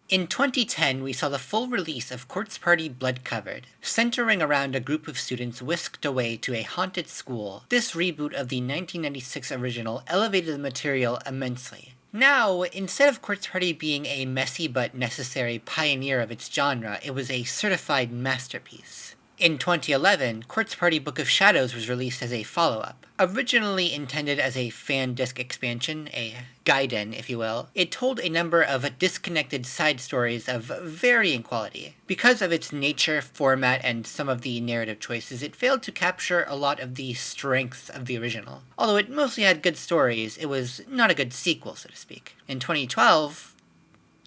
In 2010, we saw the full release of Quartz Party Blood Covered, centering around a group of students whisked away to a haunted school. This reboot of the 1996 original elevated the material immensely. Now, instead of Quartz Party being a messy but necessary pioneer of its genre, it was a certified masterpiece. In 2011, Quartz Party Book of Shadows was released as a follow-up. Originally intended as a fan disc expansion, a gaiden if you will, it told a number of disconnected side stories of varying quality. Because of its nature, format, and some of the narrative choices, it failed to capture a lot of the strengths of the original. Although it mostly had good stories, it was not a good sequel, so to speak. In 2012...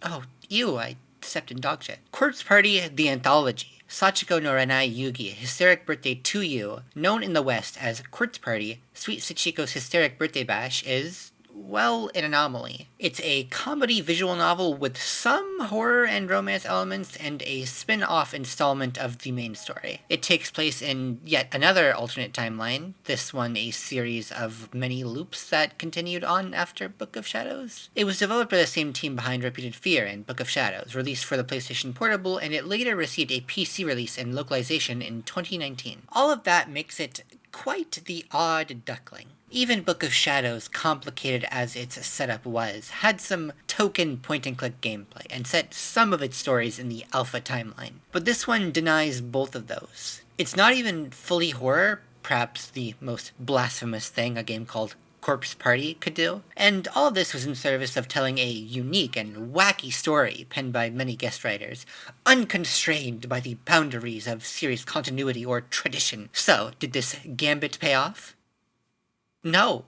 I stepped in dog shit. Quartz Party The Anthology. Sachiko no Renai Yugi, Hysteric Birthday to You, known in the West as Quartz Party, Sweet Sachiko's Hysteric Birthday Bash, is, well, an anomaly. It's a comedy visual novel with some horror and romance elements and a spin-off installment of the main story. It takes place in yet another alternate timeline, this one a series of many loops that continued on after Book of Shadows. It was developed by the same team behind Repeated Fear and Book of Shadows, released for the PlayStation Portable, and it later received a PC release and localization in 2019. All of that makes it quite the odd duckling. Even Book of Shadows, complicated as its setup was, had some token point-and-click gameplay, and set some of its stories in the alpha timeline. But this one denies both of those. It's not even fully horror, perhaps the most blasphemous thing a game called Corpse Party could do, and all of this was in service of telling a unique and wacky story penned by many guest writers, unconstrained by the boundaries of series continuity or tradition. So, did this gambit pay off? No.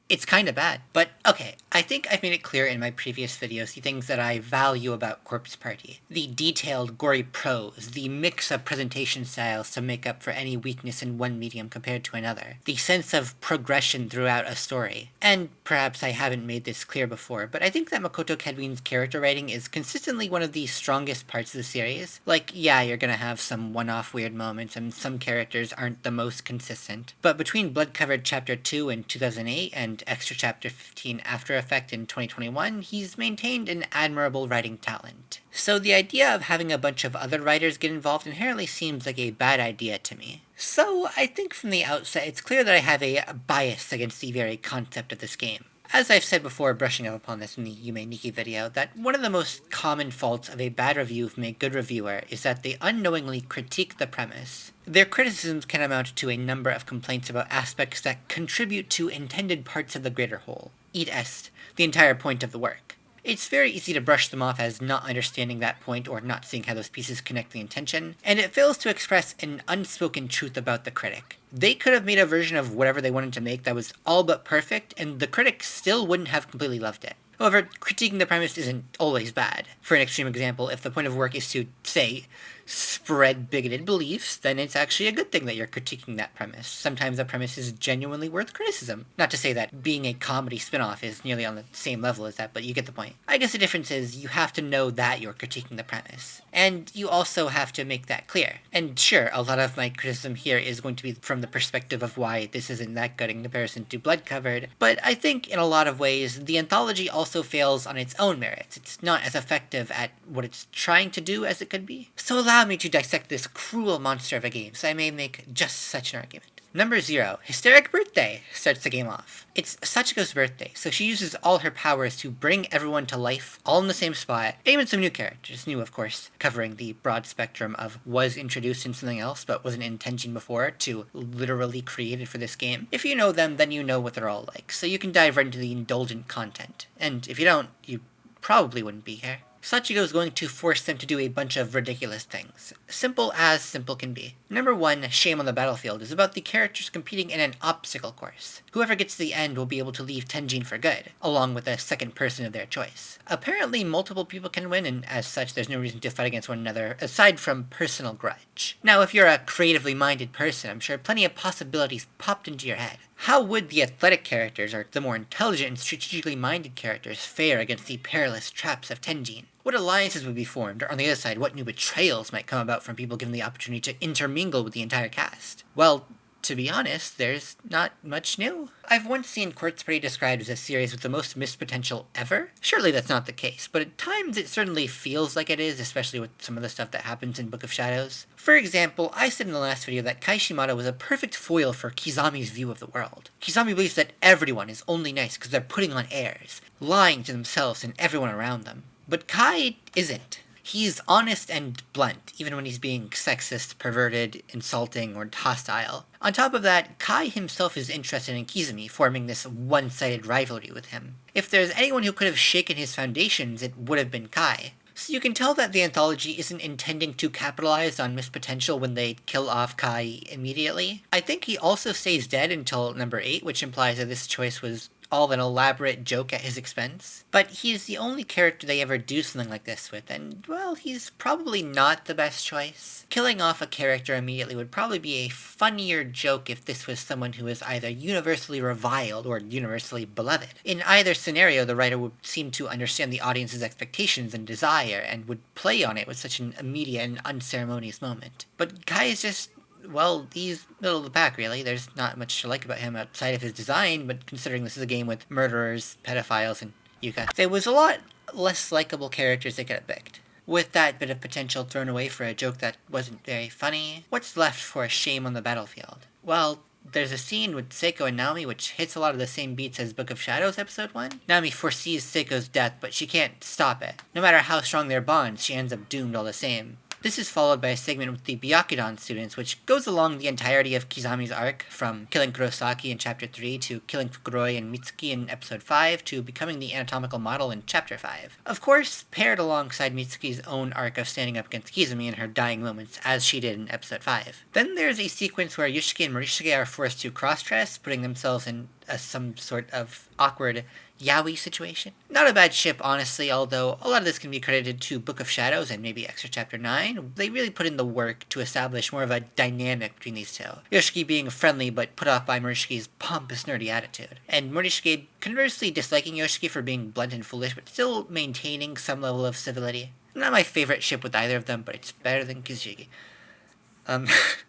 It's kinda bad. But, okay, I think I've made it clear in my previous videos the things that I value about Corpse Party. The detailed, gory prose, the mix of presentation styles to make up for any weakness in one medium compared to another, the sense of progression throughout a story. And perhaps I haven't made this clear before, but I think that Makoto Kedwin's character writing is consistently one of the strongest parts of the series. Like, yeah, you're gonna have some one-off weird moments, and some characters aren't the most consistent. But between Blood Covered Chapter 2 in 2008 and Extra Chapter 15 After Effect in 2021, he's maintained an admirable writing talent. So the idea of having a bunch of other writers get involved inherently seems like a bad idea to me. So I think from the outset it's clear that I have a bias against the very concept of this game. As I've said before, brushing up upon this in the Yume Nikki video, that one of the most common faults of a bad review from a good reviewer is that they unknowingly critique the premise. Their criticisms can amount to a number of complaints about aspects that contribute to intended parts of the greater whole. Id est, the entire point of the work. It's very easy to brush them off as not understanding that point or not seeing how those pieces connect the intention, and it fails to express an unspoken truth about the critic. They could have made a version of whatever they wanted to make that was all but perfect, and the critic still wouldn't have completely loved it. However, critiquing the premise isn't always bad. For an extreme example, if the point of work is to, say, spread bigoted beliefs, then it's actually a good thing that you're critiquing that premise. Sometimes the premise is genuinely worth criticism. Not to say that being a comedy spin-off is nearly on the same level as that, but you get the point. I guess the difference is you have to know that you're critiquing the premise. And you also have to make that clear. And sure, a lot of my criticism here is going to be from the perspective of why this isn't that good in comparison to Blood Covered, but I think in a lot of ways, the anthology also fails on its own merits. It's not as effective at what it's trying to do as it could be. So allow me to dissect this cruel monster of a game, so I may make just such an argument. Number 0, Hysteric Birthday, starts the game off. It's Sachiko's birthday, so she uses all her powers to bring everyone to life, all in the same spot, and even some new characters. New, of course, covering the broad spectrum of was introduced in something else, but wasn't in Tenjin before, to literally created for this game. If you know them, then you know what they're all like, so you can dive right into the indulgent content. And if you don't, you probably wouldn't be here. Sachiko is going to force them to do a bunch of ridiculous things. Simple as simple can be. Number 1, Shame on the Battlefield, is about the characters competing in an obstacle course. Whoever gets to the end will be able to leave Tenjin for good, along with a second person of their choice. Apparently multiple people can win, and as such there's no reason to fight against one another, aside from personal grudge. Now if you're a creatively minded person, I'm sure plenty of possibilities popped into your head. How would the athletic characters, or the more intelligent and strategically minded characters, fare against the perilous traps of Tenjin? What alliances would be formed, or on the other side, what new betrayals might come about from people given the opportunity to intermingle with the entire cast? Well, To be honest, there's not much new. I've once seen Quartz Party described as a series with the most missed potential ever. Surely that's not the case, but at times it certainly feels like it is, especially with some of the stuff that happens in Book of Shadows. For example, I said in the last video that Kai Shimada was a perfect foil for Kizami's view of the world. Kizami believes that everyone is only nice because they're putting on airs, lying to themselves and everyone around them. But Kai isn't. He's honest and blunt, even when he's being sexist, perverted, insulting, or hostile. On top of that, Kai himself is interested in Kizami, forming this one-sided rivalry with him. If there's anyone who could have shaken his foundations, it would have been Kai. So you can tell that the anthology isn't intending to capitalize on missed potential when they kill off Kai immediately. I think he also stays dead until number 8, which implies that this choice was all an elaborate joke at his expense. But he's the only character they ever do something like this with, and, well, he's probably not the best choice. Killing off a character immediately would probably be a funnier joke if this was someone who is either universally reviled or universally beloved. In either scenario, the writer would seem to understand the audience's expectations and desire, and would play on it with such an immediate and unceremonious moment. But Kai is just, well, he's middle of the pack, really. There's not much to like about him outside of his design, but considering this is a game with murderers, pedophiles, and yuka, there was a lot less likable characters they could have picked. With that bit of potential thrown away for a joke that wasn't very funny, what's left for a shame on the battlefield? Well, there's a scene with Seiko and Naomi which hits a lot of the same beats as Book of Shadows Episode 1. Naomi foresees Seiko's death, but she can't stop it. No matter how strong their bond, she ends up doomed all the same. This is followed by a segment with the Byakudan students, which goes along the entirety of Kizami's arc, from killing Kurosaki in Chapter 3 to killing Fukuroi and Mitsuki in Episode 5 to becoming the anatomical model in Chapter 5. Of course, paired alongside Mitsuki's own arc of standing up against Kizami in her dying moments, as she did in Episode 5. Then there's a sequence where Yoshiki and Morishige are forced to cross-dress, putting themselves in some sort of awkward yaoi situation. Not a bad ship, honestly, although a lot of this can be credited to Book of Shadows and maybe Extra Chapter 9. They really put in the work to establish more of a dynamic between these two. Yoshiki being friendly but put off by Morishige's pompous, nerdy attitude, and Morishige conversely disliking Yoshiki for being blunt and foolish but still maintaining some level of civility. Not my favorite ship with either of them, but it's better than Kizshigi.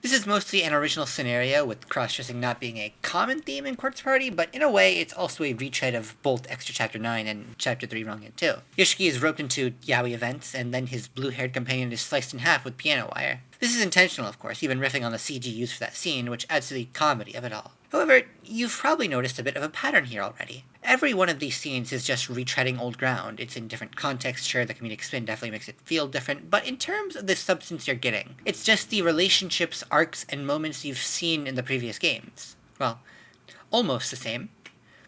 This is mostly an original scenario, with cross-dressing not being a common theme in Quartz Party, but in a way, it's also a retread of both Extra Chapter 9 and Chapter 3 Wrong and 2. Yoshiki is roped into yaoi events, and then his blue-haired companion is sliced in half with piano wire. This is intentional, of course, even riffing on the CG used for that scene, which adds to the comedy of it all. However, you've probably noticed a bit of a pattern here already. Every one of these scenes is just retreading old ground. It's in different context, sure, the comedic spin definitely makes it feel different, but in terms of the substance you're getting, it's just the relationships, arcs, and moments you've seen in the previous games. Well, almost the same.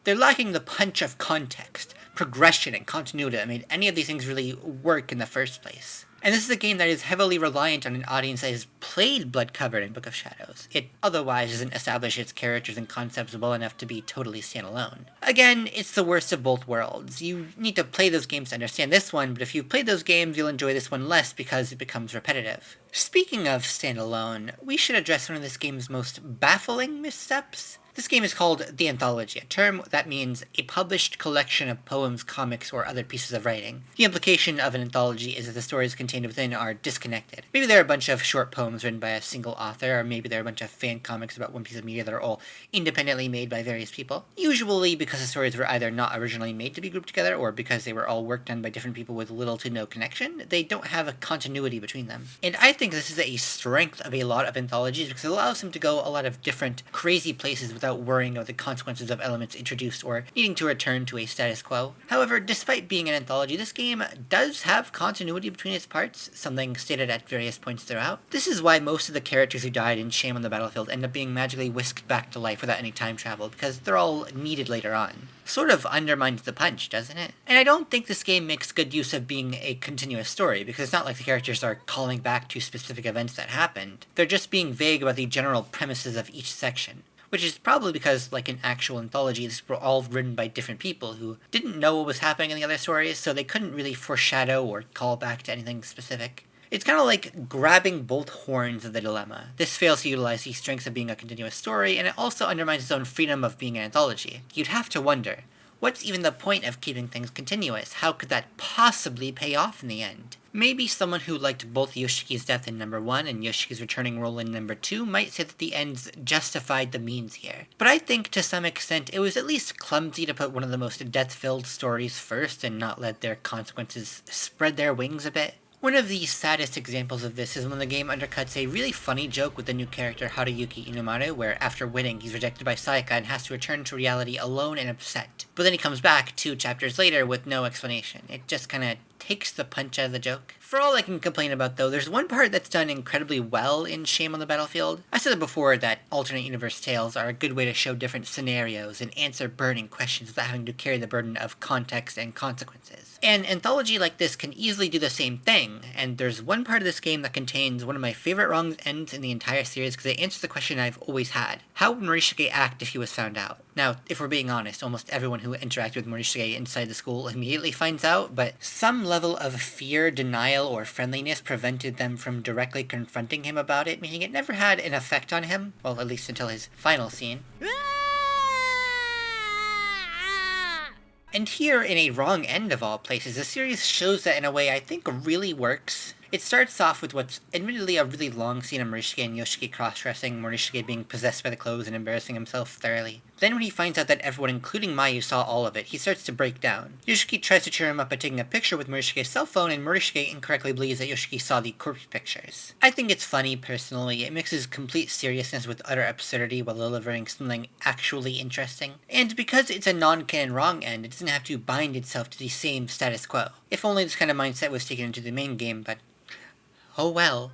They're lacking the punch of context, progression, and continuity that made any of these things really work in the first place. And this is a game that is heavily reliant on an audience that has played Blood-Covered in Book of Shadows. It otherwise doesn't establish its characters and concepts well enough to be totally standalone. Again, it's the worst of both worlds. You need to play those games to understand this one, but if you've played those games, you'll enjoy this one less because it becomes repetitive. Speaking of standalone, we should address one of this game's most baffling missteps. This game is called The Anthology, a term that means a published collection of poems, comics, or other pieces of writing. The implication of an anthology is that the stories contained within are disconnected. Maybe there are a bunch of short poems written by a single author, or maybe there are a bunch of fan comics about one piece of media that are all independently made by various people. Usually because the stories were either not originally made to be grouped together, or because they were all worked on by different people with little to no connection, they don't have a continuity between them. And I think this is a strength of a lot of anthologies because it allows them to go a lot of different crazy places without worrying about the consequences of elements introduced or needing to return to a status quo. However, despite being an anthology, this game does have continuity between its parts, something stated at various points throughout. This is why most of the characters who died in Shame on the Battlefield end up being magically whisked back to life without any time travel, because they're all needed later on. Sort of undermines the punch, doesn't it? And I don't think this game makes good use of being a continuous story, because it's not like the characters are calling back to specific events that happened. They're just being vague about the general premises of each section. Which is probably because, like an actual anthology, these were all written by different people who didn't know what was happening in the other stories, so they couldn't really foreshadow or call back to anything specific. It's kind of like grabbing both horns of the dilemma. This fails to utilize the strengths of being a continuous story, and it also undermines its own freedom of being an anthology. You'd have to wonder, What's even the point of keeping things continuous? How could that possibly pay off in the end? Maybe someone who liked both Yoshiki's death in number 1 and Yoshiki's returning role in number 2 might say that the ends justified the means here. But I think to some extent it was at least clumsy to put one of the most death-filled stories first and not let their consequences spread their wings a bit. One of the saddest examples of this is when the game undercuts a really funny joke with the new character Haruyuki Inomaru, where after winning he's rejected by Sayaka and has to return to reality alone and upset. But then he comes back 2 chapters later with no explanation. It just kinda takes the punch out of the joke. For all I can complain about though, there's one part that's done incredibly well in Shame on the Battlefield. I said it before that alternate universe tales are a good way to show different scenarios and answer burning questions without having to carry the burden of context and consequences. An anthology like this can easily do the same thing, and there's one part of this game that contains one of my favorite wrong ends in the entire series because it answers the question I've always had. How would Morishige act if he was found out? Now, if we're being honest, almost everyone who interacted with Morishige inside the school immediately finds out, but some level of fear, denial, or friendliness prevented them from directly confronting him about it, meaning it never had an effect on him, well, at least until his final scene. And here, in a wrong end of all places, the series shows that in a way I think really works. It starts off with what's admittedly a really long scene of Morishige and Yoshiki cross-dressing, Morishige being possessed by the clothes and embarrassing himself thoroughly. Then when he finds out that everyone, including Mayu, saw all of it, he starts to break down. Yoshiki tries to cheer him up by taking a picture with Morishige's cell phone, and Morishige incorrectly believes that Yoshiki saw the corpse pictures. I think it's funny, personally. It mixes complete seriousness with utter absurdity while delivering something actually interesting. And because it's a non-canon wrong end, it doesn't have to bind itself to the same status quo. If only this kind of mindset was taken into the main game, but oh well.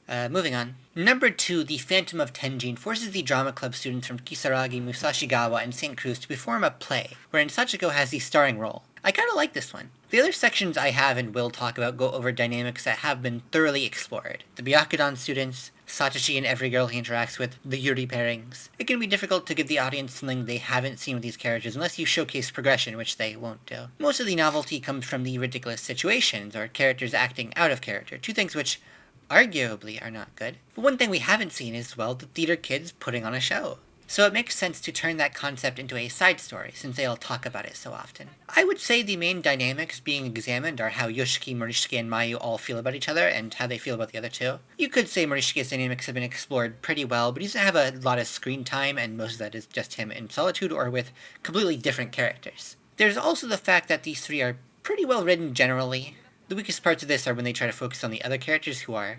Moving on. Number 2, The Phantom of Tenjin forces the drama club students from Kisaragi, Musashigawa, and St. Cruz to perform a play, wherein Sachiko has the starring role. I kinda like this one. The other sections I have and will talk about go over dynamics that have been thoroughly explored. The Byakudan students, Satoshi and every girl he interacts with, the Yuri pairings. It can be difficult to give the audience something they haven't seen with these characters unless you showcase progression, which they won't do. Most of the novelty comes from the ridiculous situations, or characters acting out of character, 2 things which arguably are not good. But one thing we haven't seen is, well, the theater kids putting on a show. So it makes sense to turn that concept into a side story, since they all talk about it so often. I would say the main dynamics being examined are how Yoshiki, Morishige, and Mayu all feel about each other, and how they feel about the other 2. You could say Morishige's dynamics have been explored pretty well, but he doesn't have a lot of screen time, and most of that is just him in solitude or with completely different characters. There's also the fact that these 3 are pretty well written generally. The weakest parts of this are when they try to focus on the other characters who are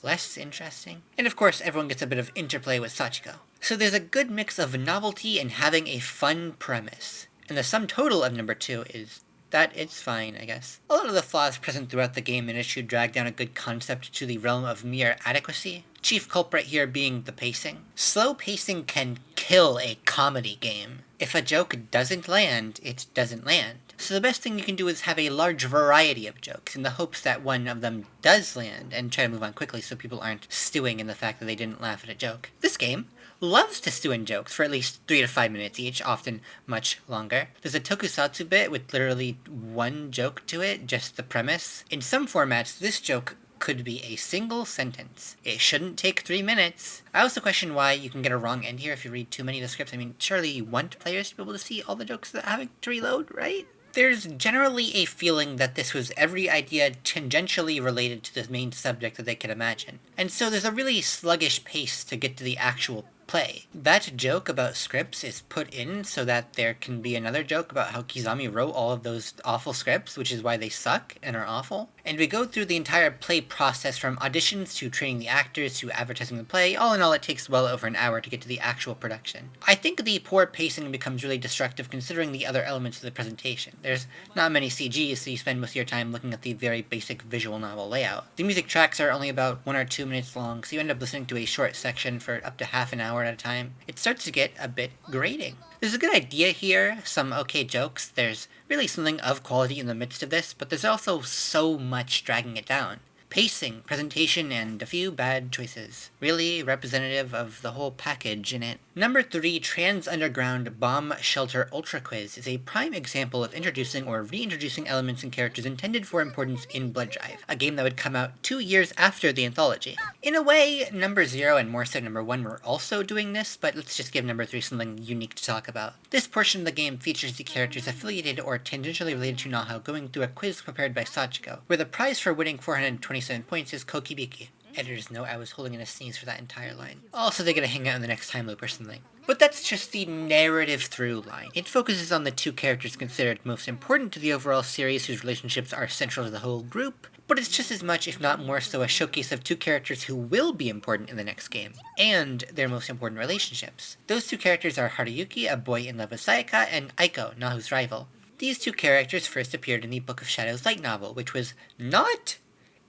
less interesting. And of course, everyone gets a bit of interplay with Sachiko. So there's a good mix of novelty and having a fun premise. And the sum total of number 2 is that it's fine, I guess. A lot of the flaws present throughout the game manage to drag down a good concept to the realm of mere adequacy. Chief culprit here being the pacing. Slow pacing can kill a comedy game. If a joke doesn't land, it doesn't land. So the best thing you can do is have a large variety of jokes in the hopes that one of them does land and try to move on quickly so people aren't stewing in the fact that they didn't laugh at a joke. This game loves to stew in jokes for at least 3 to 5 minutes each, often much longer. There's a tokusatsu bit with literally 1 joke to it, just the premise. In some formats, this joke could be a single sentence. It shouldn't take 3 minutes. I also question why you can get a wrong end here if you read too many of the scripts. I mean, surely you want players to be able to see all the jokes without having to reload, right? There's generally a feeling that this was every idea tangentially related to the main subject that they could imagine. And so there's a really sluggish pace to get to the actual play. That joke about scripts is put in so that there can be another joke about how Kizami wrote all of those awful scripts, which is why they suck and are awful. And we go through the entire play process from auditions to training the actors to advertising the play. All in all, it takes well over an hour to get to the actual production. I think the poor pacing becomes really destructive considering the other elements of the presentation. There's not many CGs, so you spend most of your time looking at the very basic visual novel layout. The music tracks are only about 1 or 2 minutes long, so you end up listening to a short section for up to half an hour at a time. It starts to get a bit grating. There's a good idea here, some okay jokes, there's really something of quality in the midst of this, but there's also so much dragging it down. Pacing, presentation, and a few bad choices. Really representative of the whole package in it. Number 3, Trans Underground Bomb Shelter Ultra Quiz is a prime example of introducing or reintroducing elements and characters intended for importance in Blood Drive, a game that would come out 2 years after the anthology. In a way, number 0 and more so number 1 were also doing this, but let's just give number 3 something unique to talk about. This portion of the game features the characters affiliated or tangentially related to Naho going through a quiz prepared by Sachiko, where the prize for winning 427 points is Kokibiki. Editor's note, I was holding in a sneeze for that entire line. Also, they get to hang out in the next time loop or something. But that's just the narrative through line. It focuses on the 2 characters considered most important to the overall series whose relationships are central to the whole group, but it's just as much, if not more so, a showcase of 2 characters who will be important in the next game, and their most important relationships. Those 2 characters are Haruyuki, a boy in love with Sayaka, and Aiko, Naho's rival. These 2 characters first appeared in the Book of Shadows light novel, which was not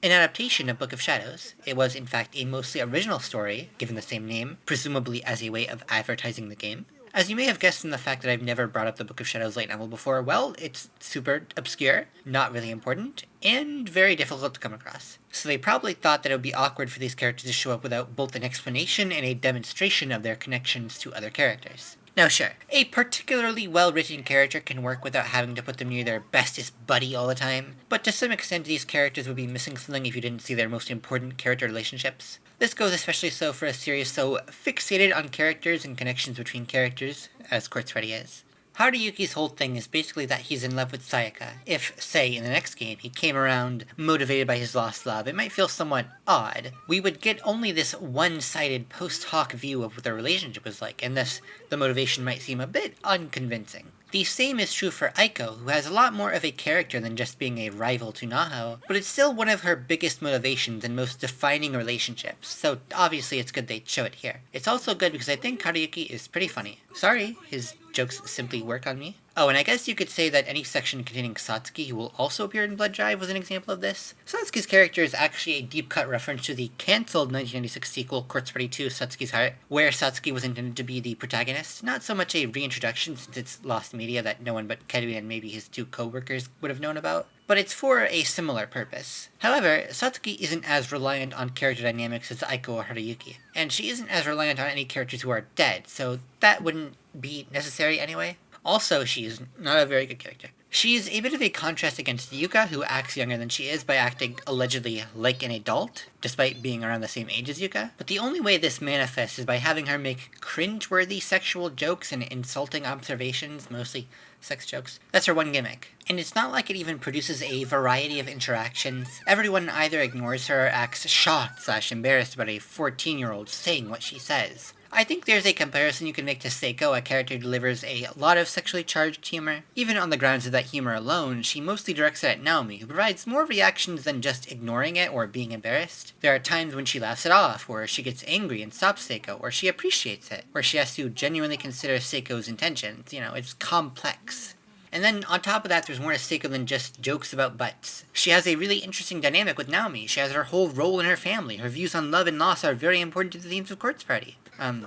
an adaptation of Book of Shadows. It was, in fact, a mostly original story, given the same name, presumably as a way of advertising the game. As you may have guessed from the fact that I've never brought up the Book of Shadows light novel before, well, it's super obscure, not really important, and very difficult to come across. So they probably thought that it would be awkward for these characters to show up without both an explanation and a demonstration of their connections to other characters. Now sure, a particularly well-written character can work without having to put them near their bestest buddy all the time, but to some extent these characters would be missing something if you didn't see their most important character relationships. This goes especially so for a series so fixated on characters and connections between characters, as Quartz Party is. Haruyuki's whole thing is basically that he's in love with Sayaka. If, say, in the next game, he came around motivated by his lost love, it might feel somewhat odd. We would get only this one-sided post-hoc view of what their relationship was like, and thus the motivation might seem a bit unconvincing. The same is true for Aiko, who has a lot more of a character than just being a rival to Naho, but it's still one of her biggest motivations and most defining relationships, so obviously it's good they show it here. It's also good because I think Haruyuki is pretty funny. Sorry, his jokes simply work on me. Oh, and I guess you could say that any section containing Satsuki, who will also appear in Blood Drive, was an example of this. Satsuki's character is actually a deep-cut reference to the cancelled 1996 sequel, Quartz Party 2, Satsuki's Heart, where Satsuki was intended to be the protagonist. Not so much a reintroduction, since it's lost media that no one but Keru and maybe his 2 co-workers would have known about, but it's for a similar purpose. However, Satsuki isn't as reliant on character dynamics as Aiko or Haruyuki, and she isn't as reliant on any characters who are dead, so that wouldn't be necessary anyway. Also, she is not a very good character. She is a bit of a contrast against Yuka, who acts younger than she is by acting allegedly like an adult, despite being around the same age as Yuka. But the only way this manifests is by having her make cringe-worthy sexual jokes and insulting observations, mostly sex jokes. That's her one gimmick. And it's not like it even produces a variety of interactions. Everyone either ignores her or acts shocked/embarrassed about a 14-year-old saying what she says. I think there's a comparison you can make to Seiko, a character who delivers a lot of sexually charged humor. Even on the grounds of that humor alone, she mostly directs it at Naomi, who provides more reactions than just ignoring it or being embarrassed. There are times when she laughs it off, or she gets angry and stops Seiko, or she appreciates it, or she has to genuinely consider Seiko's intentions. You know, it's complex. And then, on top of that, there's more to Seiko than just jokes about butts. She has a really interesting dynamic with Naomi. She has her whole role in her family. Her views on love and loss are very important to the themes of Quartz Party.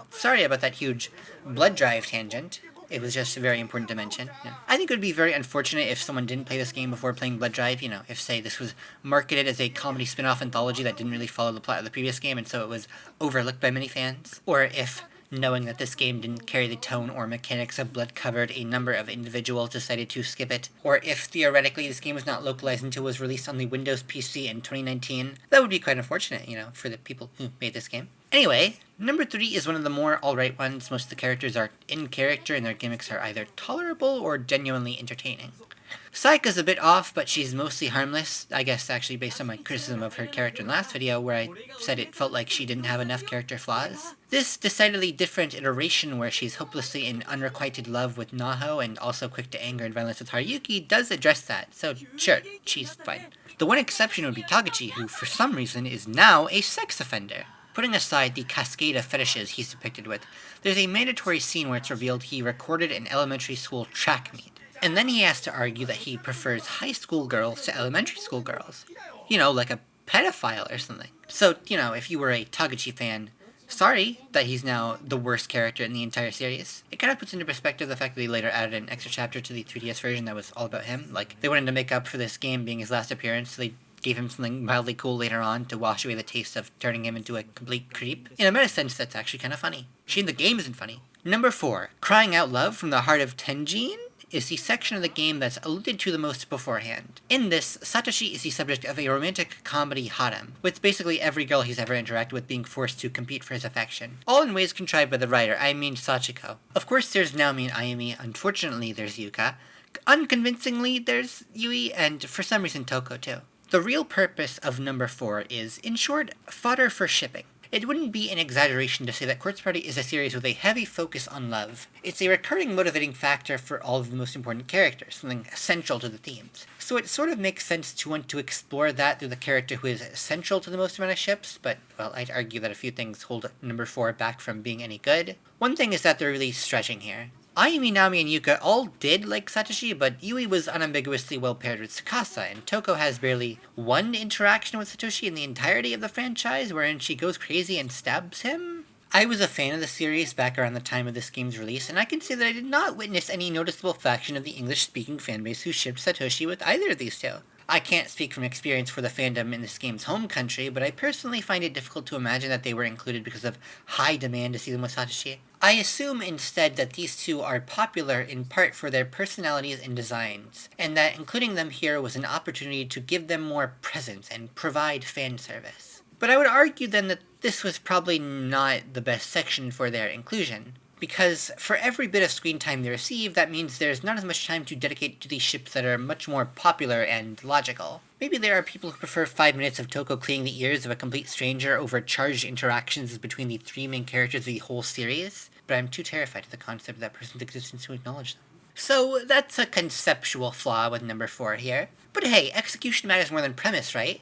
Sorry about that huge Blood Drive tangent. It was just very important to mention. Yeah. I think it would be very unfortunate if someone didn't play this game before playing Blood Drive. You know, if, say, this was marketed as a comedy spin-off anthology that didn't really follow the plot of the previous game, and so it was overlooked by many fans. Or if, knowing that this game didn't carry the tone or mechanics of Blood Covered, a number of individuals decided to skip it. Or if, theoretically, this game was not localized until it was released on the Windows PC in 2019. That would be quite unfortunate, you know, for the people who made this game. Anyway, number 3 is one of the more alright ones. Most of the characters are in character and their gimmicks are either tolerable or genuinely entertaining. Sayaka's a bit off, but she's mostly harmless. I guess actually based on my criticism of her character in the last video, where I said it felt like she didn't have enough character flaws. This decidedly different iteration, where she's hopelessly in unrequited love with Naho and also quick to anger and violence with Haruyuki, does address that, so sure, she's fine. The one exception would be Taguchi, who for some reason is now a sex offender. Putting aside the cascade of fetishes he's depicted with, there's a mandatory scene where it's revealed he recorded an elementary school track meet. And then he has to argue that he prefers high school girls to elementary school girls. You know, like a pedophile or something. So, you know, if you were a Taguchi fan, sorry that he's now the worst character in the entire series. It kind of puts into perspective the fact that they later added an extra chapter to the 3DS version that was all about him. Like, they wanted to make up for this game being his last appearance, so they gave him something mildly cool later on to wash away the taste of turning him into a complete creep. In a meta sense, that's actually kind of funny. She in the game isn't funny. Number 4. Crying Out Love from the Heart of Tenjin is the section of the game that's alluded to the most beforehand. In this, Satoshi is the subject of a romantic comedy harem, with basically every girl he's ever interacted with being forced to compete for his affection. All in ways contrived by the writer, I mean Sachiko. Of course there's Naomi and Ayumi, unfortunately there's Yuka, unconvincingly there's Yui, and for some reason Toko too. The real purpose of number 4 is, in short, fodder for shipping. It wouldn't be an exaggeration to say that Quartz Party is a series with a heavy focus on love. It's a recurring motivating factor for all of the most important characters, something central to the themes. So it sort of makes sense to want to explore that through the character who is central to the most amount of ships, but, well, I'd argue that a few things hold number 4 back from being any good. One thing is that they're really stretching here. Ayumi, Naomi, and Yuka all did like Satoshi, but Yui was unambiguously well paired with Tsukasa, and Toko has barely one interaction with Satoshi in the entirety of the franchise, wherein she goes crazy and stabs him. I was a fan of the series back around the time of this game's release, and I can say that I did not witness any noticeable faction of the English-speaking fanbase who shipped Satoshi with either of these two. I can't speak from experience for the fandom in this game's home country, but I personally find it difficult to imagine that they were included because of high demand to see them with Satoshi. I assume instead that these two are popular in part for their personalities and designs, and that including them here was an opportunity to give them more presence and provide fan service. But I would argue then that this was probably not the best section for their inclusion, because for every bit of screen time they receive, that means there's not as much time to dedicate to these ships that are much more popular and logical. Maybe there are people who prefer 5 minutes of Toko cleaning the ears of a complete stranger over charged interactions between the 3 main characters of the whole series, but I'm too terrified of the concept of that person's existence to acknowledge them. So that's a conceptual flaw with number 4 here. But hey, execution matters more than premise, right?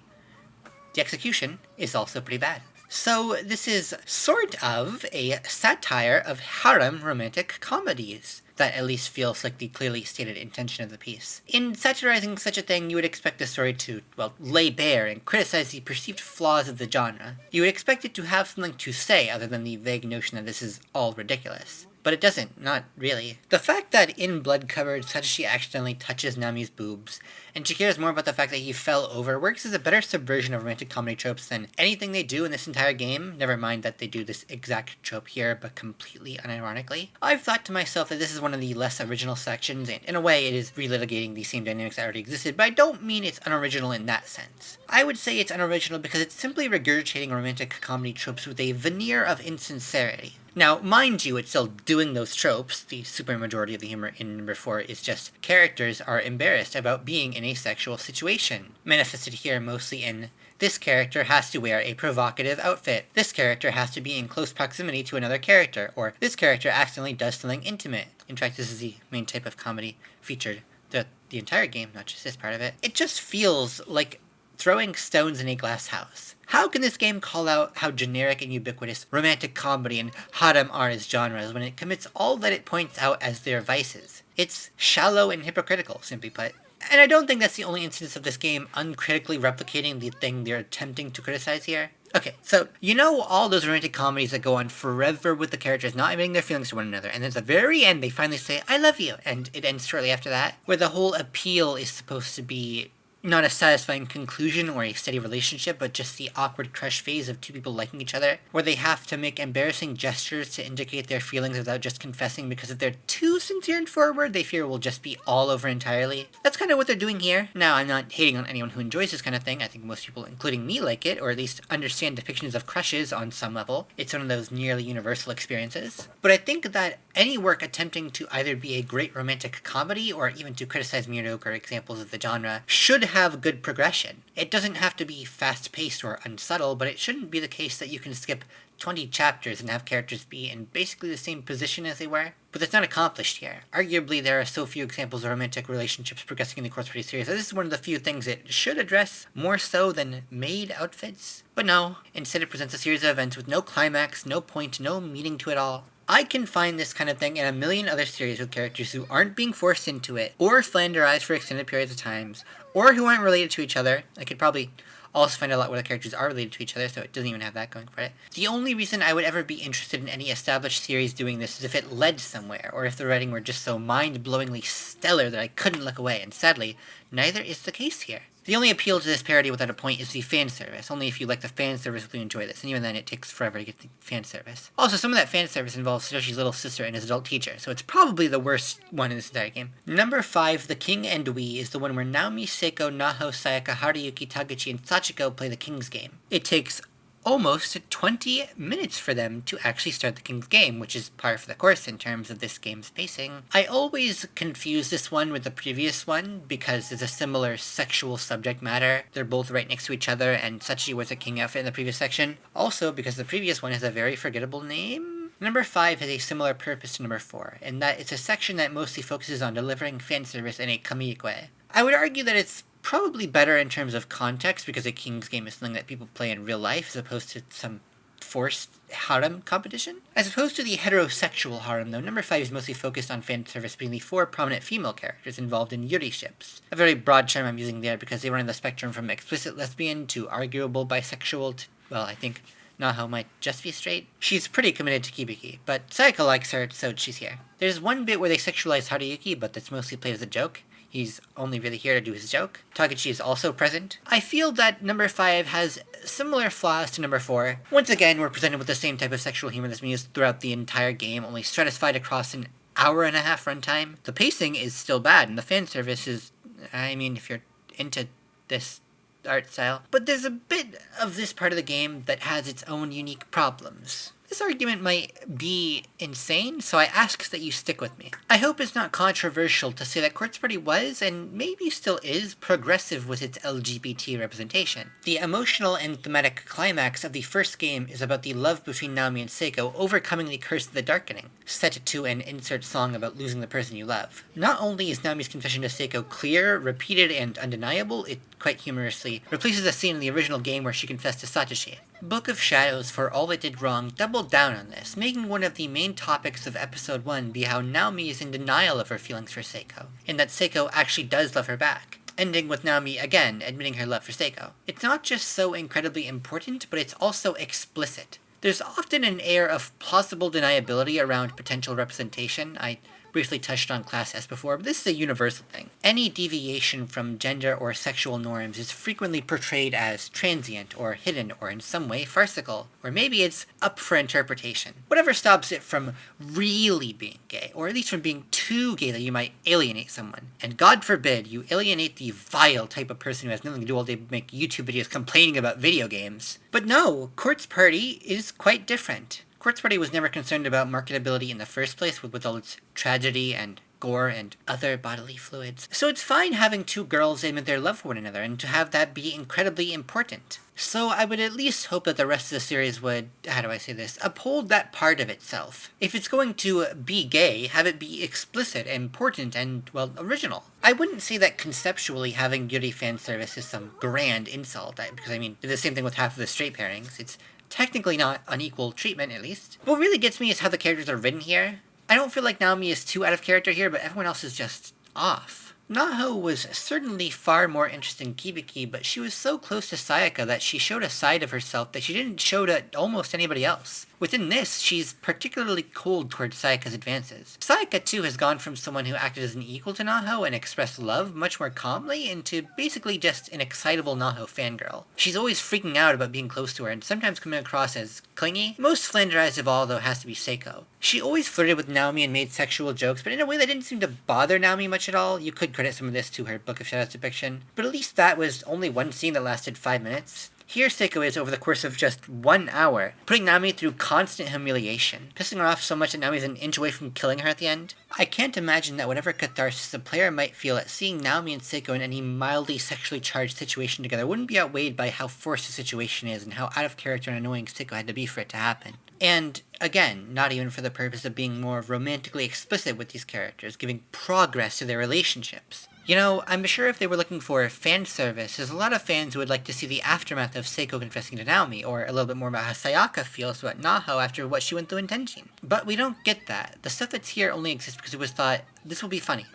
The execution is also pretty bad. So this is sort of a satire of harem romantic comedies. That at least feels like the clearly stated intention of the piece. In satirizing such a thing, you would expect the story to, well, lay bare and criticize the perceived flaws of the genre. You would expect it to have something to say other than the vague notion that this is all ridiculous. But it doesn't, not really. The fact that in Blood-Covered, Satoshi accidentally touches Nami's boobs, and she cares more about the fact that he fell over, works as a better subversion of romantic comedy tropes than anything they do in this entire game, never mind that they do this exact trope here, but completely unironically. I've thought to myself that this is one of the less original sections, and in a way it is relitigating the same dynamics that already existed, but I don't mean it's unoriginal in that sense. I would say it's unoriginal because it's simply regurgitating romantic comedy tropes with a veneer of insincerity. Now, mind you, it's still doing those tropes. The supermajority of the humor in number 4 is just characters are embarrassed about being in a sexual situation, manifested here mostly in this character has to wear a provocative outfit, this character has to be in close proximity to another character, or this character accidentally does something intimate. In fact, this is the main type of comedy featured throughout the entire game, not just this part of it. It just feels like throwing stones in a glass house. How can this game call out how generic and ubiquitous romantic comedy and harem are as genres when it commits all that it points out as their vices? It's shallow and hypocritical, simply put. And I don't think that's the only instance of this game uncritically replicating the thing they're attempting to criticize here. Okay, so, you know all those romantic comedies that go on forever with the characters not admitting their feelings to one another, and at the very end they finally say, I love you, and it ends shortly after that, where the whole appeal is supposed to be not a satisfying conclusion or a steady relationship, but just the awkward crush phase of two people liking each other, where they have to make embarrassing gestures to indicate their feelings without just confessing because if they're too sincere and forward, they fear will just be all over entirely. That's kind of what they're doing here. Now, I'm not hating on anyone who enjoys this kind of thing. I think most people, including me, like it, or at least understand depictions of crushes on some level. It's one of those nearly universal experiences. But I think that any work attempting to either be a great romantic comedy or even to criticize mediocre examples of the genre should have good progression. It doesn't have to be fast-paced or unsubtle, but it shouldn't be the case that you can skip 20 chapters and have characters be in basically the same position as they were. But that's not accomplished here. Arguably, there are so few examples of romantic relationships progressing in the Quartz Party series that this is one of the few things it should address more so than maid outfits. But no, instead it presents a series of events with no climax, no point, no meaning to it all. I can find this kind of thing in a million other series with characters who aren't being forced into it, or flanderized for extended periods of times, or who aren't related to each other. I could probably also find a lot where the characters are related to each other, so it doesn't even have that going for it. The only reason I would ever be interested in any established series doing this is if it led somewhere, or if the writing were just so mind-blowingly stellar that I couldn't look away, and sadly, neither is the case here. The only appeal to this parody without a point is the fan service. Only if you like the fan service will you enjoy this, and even then it takes forever to get the fan service. Also, some of that fan service involves Satoshi's little sister and his adult teacher, so it's probably the worst one in this entire game. Number 5, The King and We, is the one where Naomi, Seiko, Naho, Sayaka, Haruyuki, Taguchi, and Sachiko play the King's game. It takes almost 20 minutes for them to actually start the King's game, which is par for the course in terms of this game's pacing. I always confuse this one with the previous one because there's a similar sexual subject matter. They're both right next to each other, and Sachi wears a king outfit in the previous section. Also, because the previous one has a very forgettable name. Number 5 has a similar purpose to number 4, in that it's a section that mostly focuses on delivering fan service in a comedic way. I would argue that it's probably better in terms of context because a King's game is something that people play in real life as opposed to some forced harem competition. As opposed to the heterosexual harem, though, number 5 is mostly focused on fan service being the 4 prominent female characters involved in yuri ships. A very broad term I'm using there because they run on the spectrum from explicit lesbian to arguable bisexual to, well, I think Naho might just be straight. She's pretty committed to Kibiki, but Sayaka likes her, so she's here. There's one bit where they sexualize Haruyuki, but that's mostly played as a joke. He's only really here to do his joke. Taguchi is also present. I feel that number 5 has similar flaws to number 4. Once again, we're presented with the same type of sexual humor that's been used throughout the entire game, only stratified across an hour-and-a-half runtime. The pacing is still bad, and the fan service is, I mean, if you're into this art style. But there's a bit of this part of the game that has its own unique problems. This argument might be insane, so I ask that you stick with me. I hope it's not controversial to say that Quartz Party was, and maybe still is, progressive with its LGBT representation. The emotional and thematic climax of the first game is about the love between Naomi and Seiko overcoming the curse of the darkening, set to an insert song about losing the person you love. Not only is Naomi's confession to Seiko clear, repeated, and undeniable, it quite humorously replaces a scene in the original game where she confessed to Satoshi. Book of Shadows, for all it did wrong, doubled down on this, making one of the main topics of episode 1 be how Naomi is in denial of her feelings for Seiko, and that Seiko actually does love her back, ending with Naomi again admitting her love for Seiko. It's not just so incredibly important, but it's also explicit. There's often an air of plausible deniability around potential representation. I briefly touched on Class S before, but this is a universal thing. Any deviation from gender or sexual norms is frequently portrayed as transient or hidden or in some way farcical, or maybe it's up for interpretation. Whatever stops it from really being gay, or at least from being too gay that you might alienate someone. And God forbid you alienate the vile type of person who has nothing to do all day but make YouTube videos complaining about video games. But no, Quartz Party is quite different. Quartz Party was never concerned about marketability in the first place with all its tragedy and gore and other bodily fluids. So it's fine having two girls admit their love for one another and to have that be incredibly important. So I would at least hope that the rest of the series would, how do I say this, uphold that part of itself. If it's going to be gay, have it be explicit, important, and, well, original. I wouldn't say that conceptually having Yuri fan service is some grand insult, because I mean, it's the same thing with half of the straight pairings. It's technically not unequal treatment, at least. What really gets me is how the characters are written here. I don't feel like Naomi is too out of character here, but everyone else is just off. Naho was certainly far more interesting in Kibiki, but she was so close to Sayaka that she showed a side of herself that she didn't show to almost anybody else. Within this, she's particularly cold towards Sayaka's advances. Sayaka, too, has gone from someone who acted as an equal to Naho and expressed love much more calmly into basically just an excitable Naho fangirl. She's always freaking out about being close to her and sometimes coming across as clingy. Most flanderized of all, though, has to be Seiko. She always flirted with Naomi and made sexual jokes, but in a way that didn't seem to bother Naomi much at all. You could credit some of this to her Book of Shadows depiction, but at least that was only one scene that lasted 5 minutes. Here Seiko is over the course of just 1 hour, putting Naomi through constant humiliation, pissing her off so much that Naomi's an inch away from killing her at the end. I can't imagine that whatever catharsis the player might feel at seeing Naomi and Seiko in any mildly sexually charged situation together wouldn't be outweighed by how forced the situation is and how out of character and annoying Seiko had to be for it to happen. And, again, not even for the purpose of being more romantically explicit with these characters, giving progress to their relationships. You know, I'm sure if they were looking for fan service, there's a lot of fans who would like to see the aftermath of Seiko confessing to Naomi, or a little bit more about how Sayaka feels about Naho after what she went through in Tenshin. But we don't get that. The stuff that's here only exists because it was thought, this will be funny.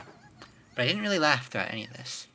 But I didn't really laugh throughout any of this.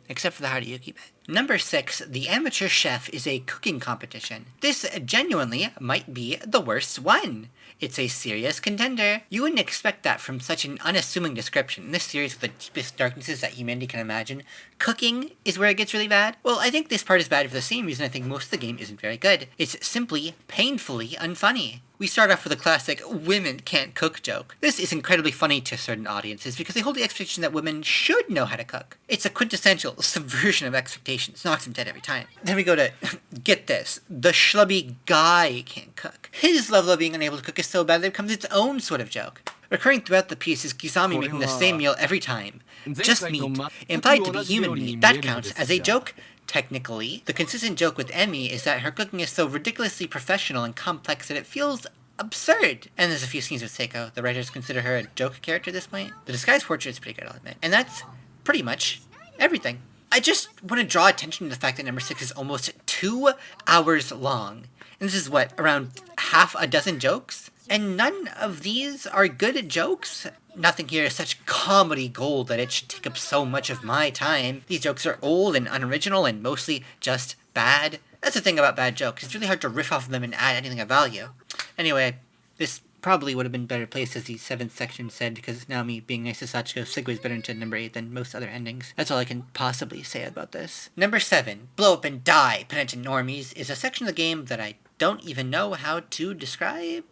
Except for the Haruyuki bit. Number 6, The Amateur Chef is a cooking competition. This genuinely might be the worst one. It's a serious contender. You wouldn't expect that from such an unassuming description. In this series with the deepest darknesses that humanity can imagine, cooking is where it gets really bad. Well, I think this part is bad for the same reason I think most of the game isn't very good. It's simply painfully unfunny. We start off with a classic women can't cook joke. This is incredibly funny to certain audiences because they hold the expectation that women should know how to cook. It's a quintessential subversion of expectations, knocks them dead every time. Then we go to, get this, the schlubby guy can't cook. His level of being unable to cook is so bad that it becomes its own sort of joke. Recurring throughout the piece is Kisame making the same meal every time. Just meat, implied to be human meat, that counts as a joke. Technically, the consistent joke with Emmy is that her cooking is so ridiculously professional and complex that it feels absurd. And there's a few scenes with Seiko. The writers consider her a joke character at this point. The disguised portrait is pretty good, I'll admit. And that's pretty much everything. I just want to draw attention to the fact that number 6 is almost 2 hours long. And this is what, around half a dozen jokes? And none of these are good jokes? Nothing here is such comedy gold that it should take up so much of my time. These jokes are old and unoriginal and mostly just bad. That's the thing about bad jokes. It's really hard to riff off of them and add anything of value. Anyway, this probably would have been better placed as the 7th section said, because now me being nice to Sachiko segues better into number 8 than most other endings. That's all I can possibly say about this. Number 7, Blow Up and Die, Penitent Normies, is a section of the game that I don't even know how to describe.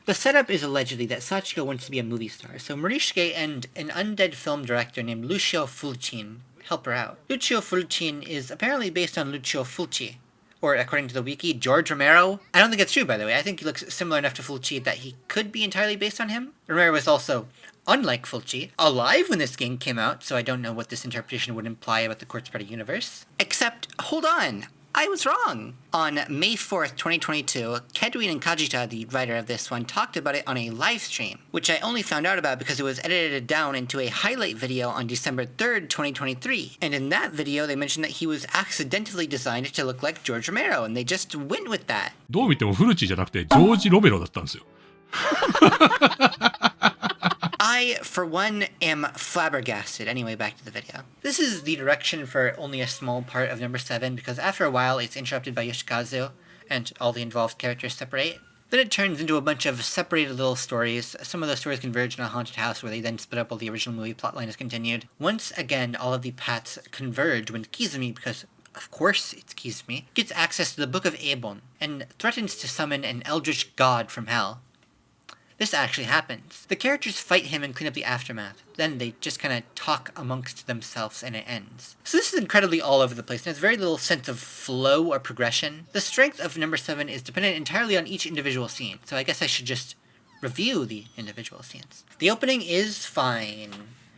The setup is allegedly that Sachiko wants to be a movie star, so Morishige and an undead film director named Lucio Fulcin help her out. Lucio Fulcin is apparently based on Lucio Fulci, or according to the wiki, George Romero. I don't think it's true, by the way. I think he looks similar enough to Fulci that he could be entirely based on him. Romero was also, unlike Fulci, alive when this game came out, so I don't know what this interpretation would imply about the Quartz Party universe. Except, hold on! I was wrong! On May 4th, 2022, Kedwin and Kajita, the writer of this one, talked about it on a live stream, which I only found out about because it was edited down into a highlight video on December 3rd, 2023. And in that video, they mentioned that he was accidentally designed to look like George Romero, and they just went with that. どう見てもフルチじゃなくてジョージ・ロメロだったんですよ。I, for one, am flabbergasted. Anyway, back to the video. This is the direction for only a small part of number 7, because after a while it's interrupted by Yoshikazu, and all the involved characters separate. Then it turns into a bunch of separated little stories. Some of those stories converge in a haunted house where they then split up while the original movie plotline is continued. Once again, all of the paths converge when Kizumi, because of course it's Kizumi, gets access to the Book of Abon, and threatens to summon an eldritch god from hell. This actually happens. The characters fight him and clean up the aftermath. Then they just kind of talk amongst themselves and it ends. So this is incredibly all over the place and has very little sense of flow or progression. The strength of number 7 is dependent entirely on each individual scene, so I guess I should just review the individual scenes. The opening is fine.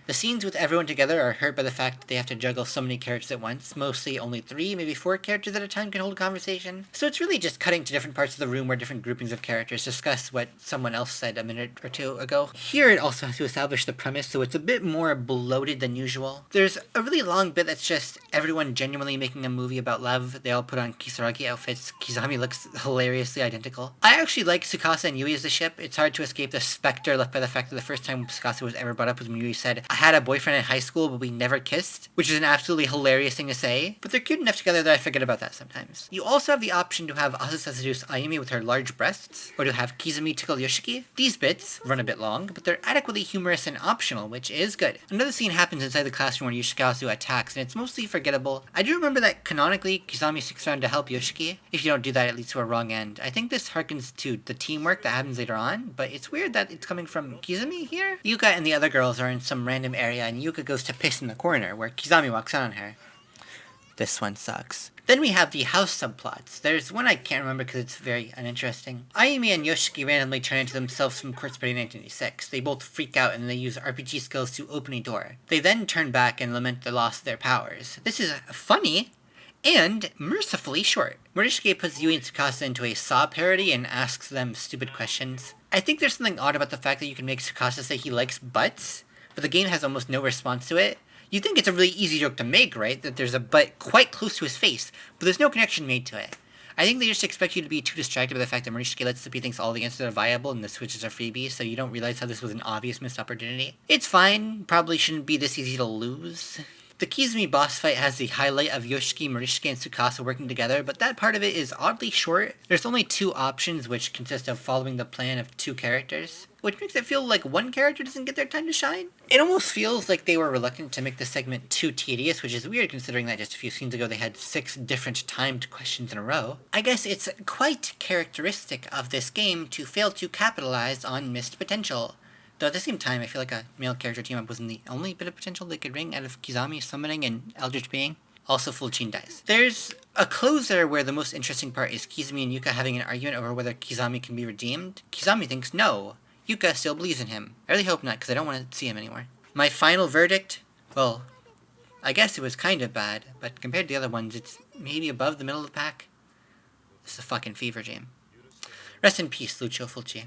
The scenes with everyone together are hurt by the fact that they have to juggle so many characters at once. Mostly only 3, maybe 4 characters at a time can hold a conversation. So it's really just cutting to different parts of the room where different groupings of characters discuss what someone else said a minute or two ago. Here it also has to establish the premise, so it's a bit more bloated than usual. There's a really long bit that's just everyone genuinely making a movie about love. They all put on Kisaragi outfits. Kizami looks hilariously identical. I actually like Tsukasa and Yui as the ship. It's hard to escape the specter left by the fact that the first time Tsukasa was ever brought up was when Yui said, I had a boyfriend in high school, but we never kissed, which is an absolutely hilarious thing to say, but they're cute enough together that I forget about that sometimes. You also have the option to have Asusa seduce Ayumi with her large breasts, or to have Kizumi tickle Yoshiki. These bits run a bit long, but they're adequately humorous and optional, which is good. Another scene happens inside the classroom where Yoshikazu attacks, and it's mostly forgettable. I do remember that canonically, Kizami sticks around to help Yoshiki. If you don't do that, it leads to a wrong end. I think this harkens to the teamwork that happens later on, but it's weird that it's coming from Kizumi here. Yuka and the other girls are in some random area, and Yuka goes to piss in the corner, where Kizami walks out on her. This one sucks. Then we have the house subplots. There's one I can't remember because it's very uninteresting. Ayumi and Yoshiki randomly turn into themselves from Quartz Party 1986. They both freak out and they use RPG skills to open a door. They then turn back and lament the loss of their powers. This is funny and mercifully short. Morishige puts Yui and Tsukasa into a Saw parody and asks them stupid questions. I think there's something odd about the fact that you can make Tsukasa say he likes butts, but the game has almost no response to it. You'd think it's a really easy joke to make, right? That there's a butt quite close to his face, but there's no connection made to it. I think they just expect you to be too distracted by the fact that Morishige lets Tsupi thinks all the answers are viable and the switches are freebies, so you don't realize how this was an obvious missed opportunity. It's fine, probably shouldn't be this easy to lose. The Kizumi boss fight has the highlight of Yoshiki, Marishiki, and Tsukasa working together, but that part of it is oddly short. There's only 2 options, which consist of following the plan of 2 characters, which makes it feel like one character doesn't get their time to shine. It almost feels like they were reluctant to make the segment too tedious, which is weird considering that just a few scenes ago they had 6 different timed questions in a row. I guess it's quite characteristic of this game to fail to capitalize on missed potential. Though at the same time, I feel like a male character team-up wasn't the only bit of potential they could wring out of Kizami summoning and Eldritch Being. Also full Chin dies. There's a closer where the most interesting part is Kizumi and Yuka having an argument over whether Kizami can be redeemed. Kizami thinks no. Yuka still believes in him. I really hope not, because I don't want to see him anymore. My final verdict? Well, I guess it was kind of bad, but compared to the other ones, it's maybe above the middle of the pack. This is a fucking fever dream. Rest in peace, Lucio Fulci.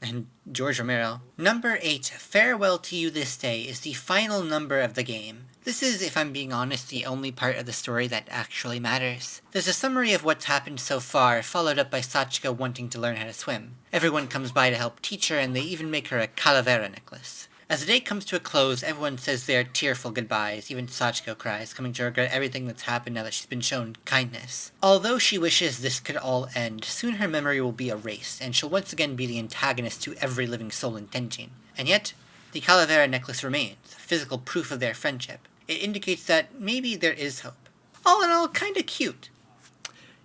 And George Romero. Number 8, Farewell to You This Day, is the final number of the game. This is, if I'm being honest, the only part of the story that actually matters. There's a summary of what's happened so far, followed up by Sachiko wanting to learn how to swim. Everyone comes by to help teach her, and they even make her a calavera necklace. As the day comes to a close, everyone says their tearful goodbyes. Even Sachiko cries, coming to regret everything that's happened now that she's been shown kindness. Although she wishes this could all end, soon her memory will be erased, and she'll once again be the antagonist to every living soul in Tenjin. And yet, the calavera necklace remains, physical proof of their friendship. It indicates that maybe there is hope. All in all, kinda cute.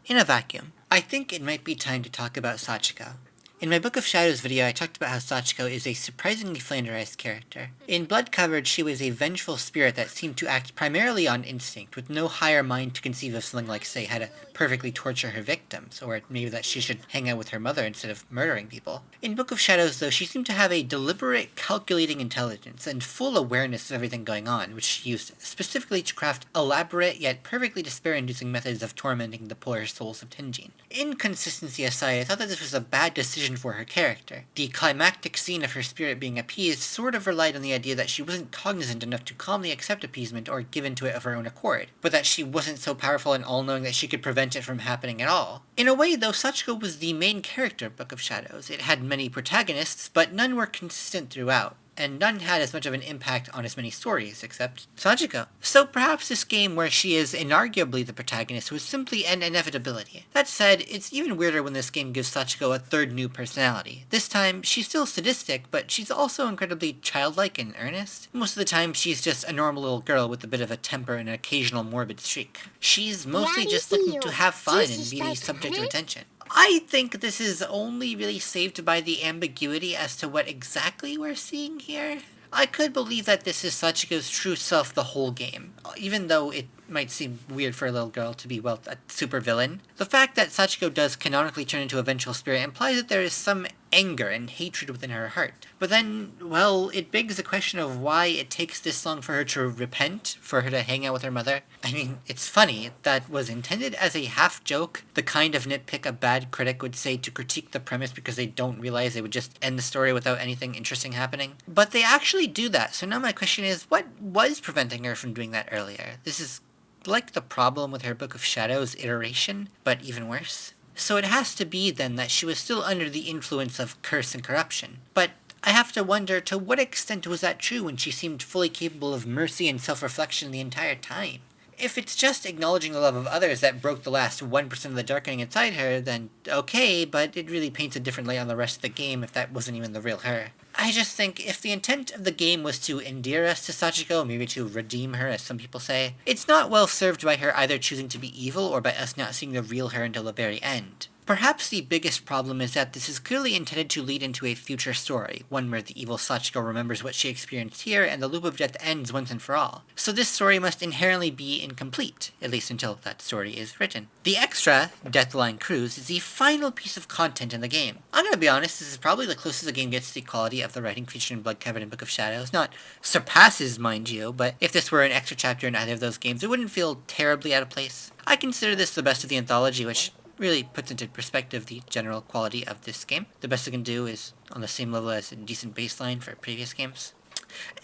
In a vacuum, I think it might be time to talk about Sachiko. In my Book of Shadows video, I talked about how Sachiko is a surprisingly flanderized character. In Blood Covered, she was a vengeful spirit that seemed to act primarily on instinct, with no higher mind to conceive of something like, say, how to perfectly torture her victims, or maybe that she should hang out with her mother instead of murdering people. In Book of Shadows, though, she seemed to have a deliberate, calculating intelligence and full awareness of everything going on, which she used specifically to craft elaborate yet perfectly despair-inducing methods of tormenting the poor souls of Tenjin. Inconsistency aside, I thought that this was a bad decision for her character. The climactic scene of her spirit being appeased sort of relied on the idea that she wasn't cognizant enough to calmly accept appeasement or give into it of her own accord, but that she wasn't so powerful and all-knowing that she could prevent it from happening at all. In a way, though, Sachiko was the main character of Book of Shadows. It had many protagonists, but none were consistent throughout, and none had as much of an impact on as many stories, except Sachiko. So perhaps this game, where she is inarguably the protagonist, was simply an inevitability. That said, it's even weirder when this game gives Sachiko a third new personality. This time, she's still sadistic, but she's also incredibly childlike and earnest. Most of the time, she's just a normal little girl with a bit of a temper and an occasional morbid streak. She's mostly just looking to have fun and be the subject of attention. I think this is only really saved by the ambiguity as to what exactly we're seeing here. I could believe that this is Sachiko's true self the whole game, even though it might seem weird for a little girl to be, well, a supervillain. The fact that Sachiko does canonically turn into a vengeful spirit implies that there is some anger and hatred within her heart. But then, well, it begs the question of why it takes this long for her to repent, for her to hang out with her mother. I mean, it's funny. That was intended as a half-joke, the kind of nitpick a bad critic would say to critique the premise because they don't realize they would just end the story without anything interesting happening. But they actually do that, so now my question is, what was preventing her from doing that earlier? This is like the problem with her Book of Shadows iteration, but even worse. So it has to be, then, that she was still under the influence of curse and corruption. But I have to wonder, to what extent was that true when she seemed fully capable of mercy and self-reflection the entire time? If it's just acknowledging the love of others that broke the last 1% of the darkening inside her, then okay, but it really paints a different light on the rest of the game if that wasn't even the real her. I just think if the intent of the game was to endear us to Sachiko, maybe to redeem her, as some people say, it's not well served by her either choosing to be evil or by us not seeing the real her until the very end. Perhaps the biggest problem is that this is clearly intended to lead into a future story, one where the evil Sachiko remembers what she experienced here and the loop of death ends once and for all. So this story must inherently be incomplete, at least until that story is written. The extra, Deathline Cruise, is the final piece of content in the game. I'm gonna be honest, this is probably the closest the game gets to the quality of the writing featured in Blood Covered and Book of Shadows. Not surpasses, mind you, but if this were an extra chapter in either of those games, it wouldn't feel terribly out of place. I consider this the best of the anthology, which really puts into perspective the general quality of this game. The best it can do is on the same level as a decent baseline for previous games.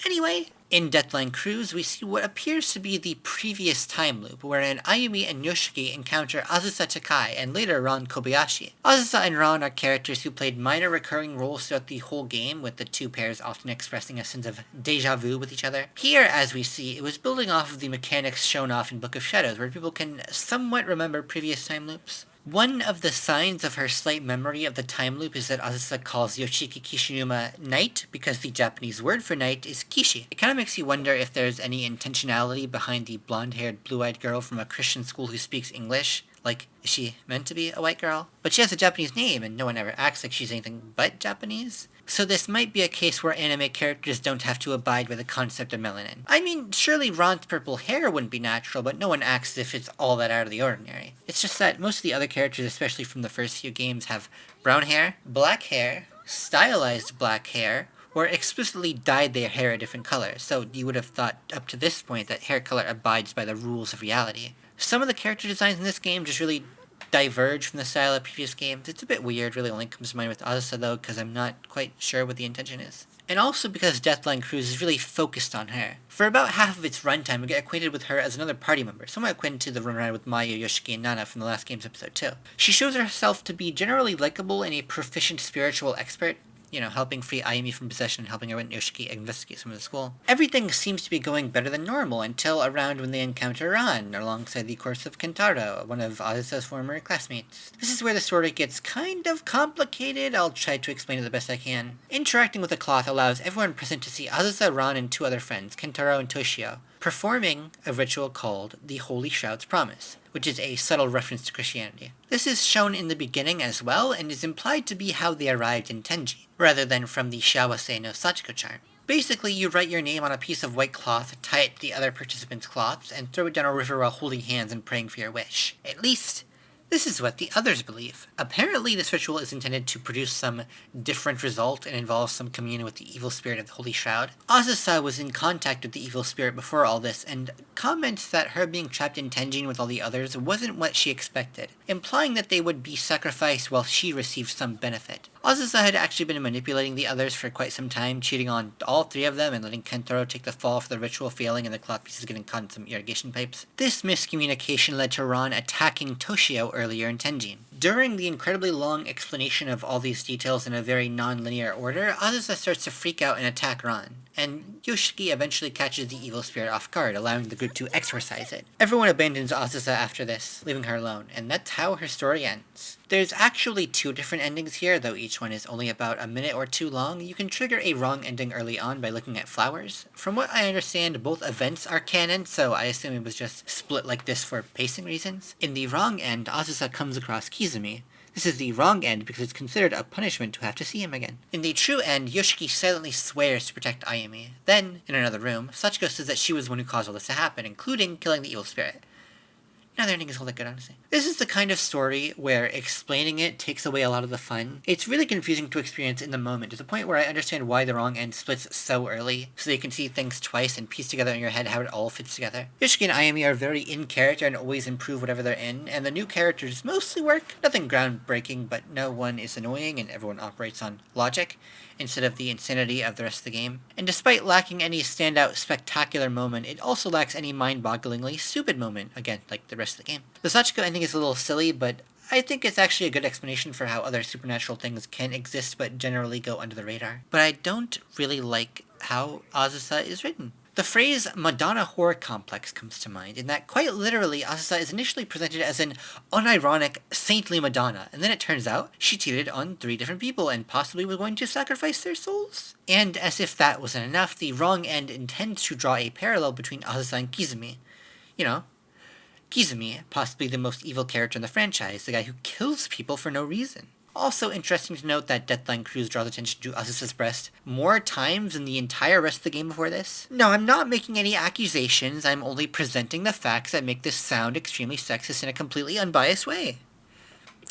Anyway, in Deathline Cruise, we see what appears to be the previous time loop, wherein Ayumi and Yoshiki encounter Azusa Takai and later Ron Kobayashi. Azusa and Ron are characters who played minor recurring roles throughout the whole game, with the two pairs often expressing a sense of deja vu with each other. Here, as we see, it was building off of the mechanics shown off in Book of Shadows, where people can somewhat remember previous time loops. One of the signs of her slight memory of the time loop is that Azusa calls Yoshiki Kishinuma knight, because the Japanese word for knight is kishi. It kind of makes you wonder if there's any intentionality behind the blonde-haired, blue-eyed girl from a Christian school who speaks English. Like, is she meant to be a white girl? But she has a Japanese name, and no one ever acts like she's anything but Japanese. So this might be a case where anime characters don't have to abide by the concept of melanin. I mean, surely Ron's purple hair wouldn't be natural, but no one acts as if it's all that out of the ordinary. It's just that most of the other characters, especially from the first few games, have brown hair, stylized black hair, or explicitly dyed their hair a different color, so you would have thought up to this point that hair color abides by the rules of reality. Some of the character designs in this game just really diverge from the style of previous games. It's a bit weird, really only comes to mind with Azusa though, because I'm not quite sure what the intention is. And also because Deathline Cruise is really focused on her. For about half of its runtime, we get acquainted with her as another party member, somewhat akin to the run around with Maya, Yoshiki, and Nana from the last game's episode too. She shows herself to be generally likable and a proficient spiritual expert, helping free Ayumi from possession and helping her and Yoshiki investigate some of the school. Everything seems to be going better than normal until around when they encounter Ran, alongside the corpse of Kentaro, one of Azusa's former classmates. This is where the story gets kind of complicated. I'll try to explain it the best I can. Interacting with the cloth allows everyone present to see Azusa, Ran, and two other friends, Kentaro and Toshio, performing a ritual called the Holy Shroud's Promise, which is a subtle reference to Christianity. This is shown in the beginning as well, and is implied to be how they arrived in Tenji, rather than from the Shawase no Sachiko charm. Basically, you write your name on a piece of white cloth, tie it to the other participants' cloths, and throw it down a river while holding hands and praying for your wish. At least, this is what the others believe. Apparently, this ritual is intended to produce some different result and involves some communion with the evil spirit of the Holy Shroud. Azusa was in contact with the evil spirit before all this, and comments that her being trapped in Tenjin with all the others wasn't what she expected, implying that they would be sacrificed while she received some benefit. Azusa had actually been manipulating the others for quite some time, cheating on all three of them and letting Kentaro take the fall for the ritual failing and the cloth pieces getting caught in some irrigation pipes. This miscommunication led to Ran attacking Toshio earlier in Tenjin. During the incredibly long explanation of all these details in a very non-linear order, Azusa starts to freak out and attack Ran, and Yoshiki eventually catches the evil spirit off guard, allowing the group to exorcise it. Everyone abandons Azusa after this, leaving her alone, and that's how her story ends. There's actually two different endings here, though each one is only about a minute or two long. You can trigger a wrong ending early on by looking at flowers. From what I understand, both events are canon, so I assume it was just split like this for pacing reasons. In the wrong end, Azusa comes across Kizumi. This is the wrong end because it's considered a punishment to have to see him again. In the true end, Yoshiki silently swears to protect Ayumi. Then, in another room, Sachiko says that she was the one who caused all this to happen, including killing the evil spirit. Neither ending is all that good, honestly. This is the kind of story where explaining it takes away a lot of the fun. It's really confusing to experience in the moment, to the point where I understand why the wrong end splits so early, so you can see things twice and piece together in your head how it all fits together. Yoshiki and Ayumi are very in character and always improve whatever they're in, and the new characters mostly work. Nothing groundbreaking, but no one is annoying and everyone operates on logic instead of the insanity of the rest of the game. And despite lacking any standout spectacular moment, it also lacks any mind-bogglingly stupid moment, again, like the rest of the game. The Sachiko ending is a little silly, but I think it's actually a good explanation for how other supernatural things can exist but generally go under the radar. But I don't really like how Azusa is written. The phrase Madonna horror complex comes to mind, in that quite literally Azusa is initially presented as an unironic, saintly Madonna, and then it turns out she cheated on 3 different people and possibly was going to sacrifice their souls. And as if that wasn't enough, the wrong end intends to draw a parallel between Azusa and Kizumi. Kizumi, possibly the most evil character in the franchise, the guy who kills people for no reason. Also interesting to note that Deathline Cruise draws attention to Azusa's breast more times than the entire rest of the game before this. No, I'm not making any accusations, I'm only presenting the facts that make this sound extremely sexist in a completely unbiased way.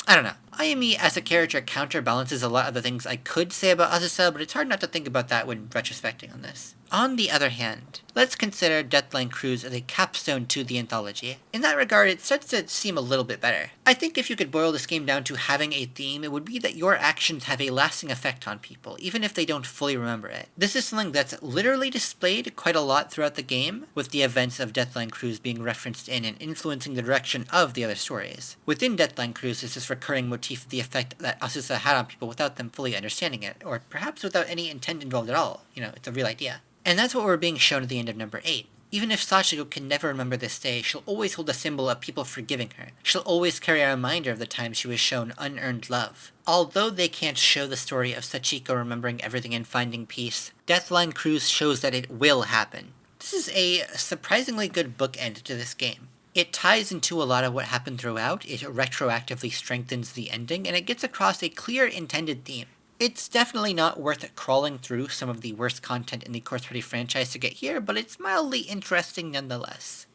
I don't know. Ayumi as a character counterbalances a lot of the things I could say about Asusa, but it's hard not to think about that when retrospecting on this. On the other hand, let's consider Deathline Cruise as a capstone to the anthology. In that regard, it starts to seem a little bit better. I think if you could boil this game down to having a theme, it would be that your actions have a lasting effect on people, even if they don't fully remember it. This is something that's literally displayed quite a lot throughout the game, with the events of Deathline Cruise being referenced in and influencing the direction of the other stories. Within Deathline Cruise is this recurring motif of the effect that Asusa had on people without them fully understanding it, or perhaps without any intent involved at all. It's a real idea. And that's what we're being shown at the end of number 8. Even if Sachiko can never remember this day, she'll always hold a symbol of people forgiving her. She'll always carry a reminder of the time she was shown unearned love. Although they can't show the story of Sachiko remembering everything and finding peace, Deathline Cruise shows that it will happen. This is a surprisingly good bookend to this game. It ties into a lot of what happened throughout, it retroactively strengthens the ending, and it gets across a clear intended theme. It's definitely not worth crawling through some of the worst content in the Corpse Party franchise to get here, but it's mildly interesting nonetheless.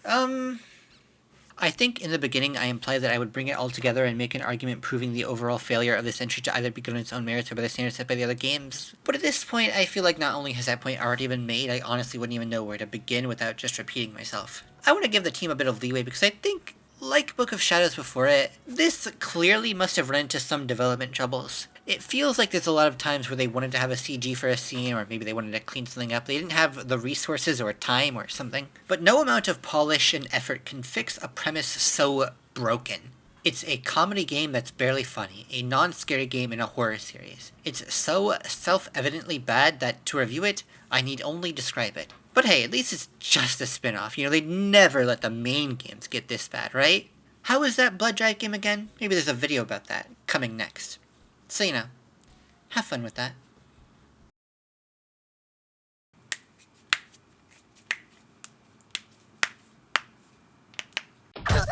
I think in the beginning I implied that I would bring it all together and make an argument proving the overall failure of this entry to either be good on its own merits or by the standards set by the other games. But at this point, I feel like not only has that point already been made, I honestly wouldn't even know where to begin without just repeating myself. I want to give the team a bit of leeway because I think, like Book of Shadows before it, this clearly must have run into some development troubles. It feels like there's a lot of times where they wanted to have a CG for a scene, or maybe they wanted to clean something up. They didn't have the resources or time or something. But no amount of polish and effort can fix a premise so broken. It's a comedy game that's barely funny, a non-scary game in a horror series. It's so self-evidently bad that to review it, I need only describe it. But hey, at least it's just a spin-off. They'd never let the main games get this bad, right? How is that Blood Drive game again? Maybe there's a video about that coming next. So have fun with that.